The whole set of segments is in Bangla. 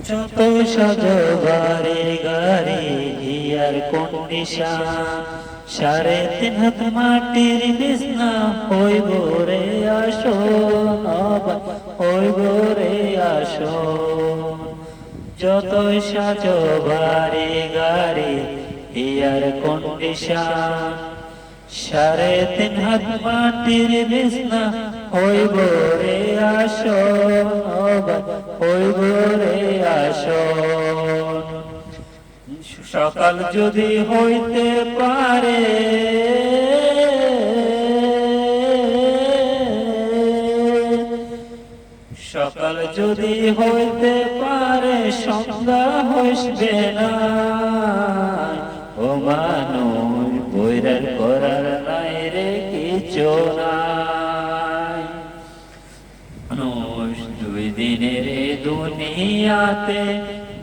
যত সাজো বাড়ি গাড়ি হিয়ার কন্ডিশন, 3.5 হাত মাটির বিছনা হইব রে আসো, হইব রে আসো। যতই সাজো বাড়ি গাড়ি হিয়ার কন্ডিশন, 3.5 হাত মাটির বিছনা হইব রে আসো, হইব রে আসো। সকাল যদি হইতে পারে, সকাল যদি হইতে পারে সন্ধ্যা হইবে না। ও মানুষ বৈরার করার নাই রে কিছু নাই। মানুষ 2 দিনের দুনিয়াতে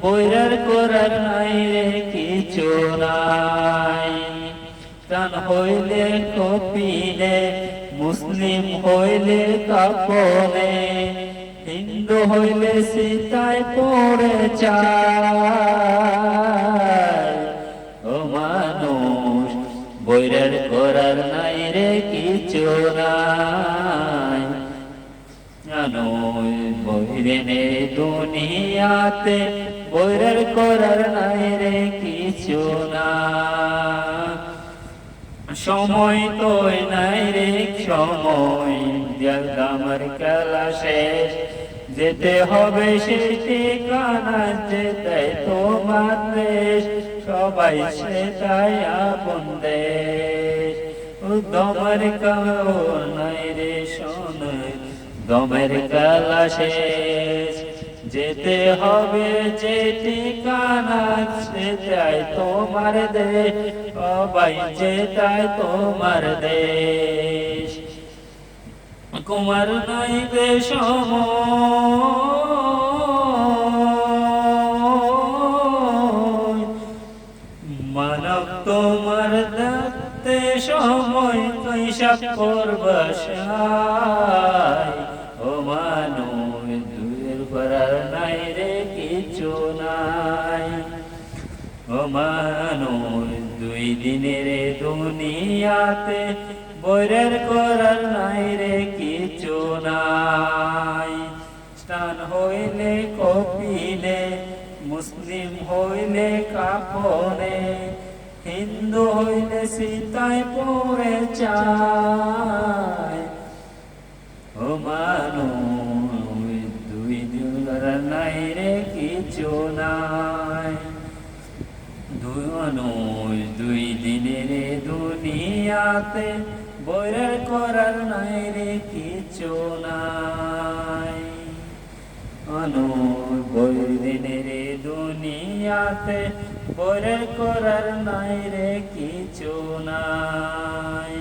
বৈরার করার নাই রে কিছু নাই। প্রাণ হইলে কপিলে, মুসলিম হইলে কাপনে, হিন্দু হইলে সীতায় পড়ে চায়। ও মানুষ বৈরার করার নাই রে কিছু নাই। বৈরেনে দুনিয়াতে বৈরার করার নাই রে কিছু নাই। সময় তো নাই রে সময়, আমার খেলা শেষ, যেতে হবে সেই ঠিকানা, যেতে তোমার দেশ, সবাই সেটাই আপন দেশ। দমের কালো নাই রে শোনে, দমের খেলা শেষ, যেতে হবে যে ঠিকানা, সেটাই তোমার দেশ, সবাই যেটাই তোমার দেশ। কুমার নাই রে সময়, মানব তোমার দেখতে সময়, হিসাব করবাসায়। ও মানুষ দুয়ের করার নাই রে কিছু নাই। ও মানুষ 2 দিনের দুনিয়াতে বৈরের করার নাই রে কিছু নাই। স্নান হইলে কপিলে, মুসলিম হইলে কাপনে, হিন্দু হইলে সীতায় পড়ে চায়। ও মানুষ 2 দিনের নাই রে কিছু নাই। মানুষ 2 দিনের দুনিয়াতে বৈরার করার নাই রে কিছু নাই। মানুষ 2 দিনের দুনিয়াতে বৈরার করার নাই রে কিছু নাই।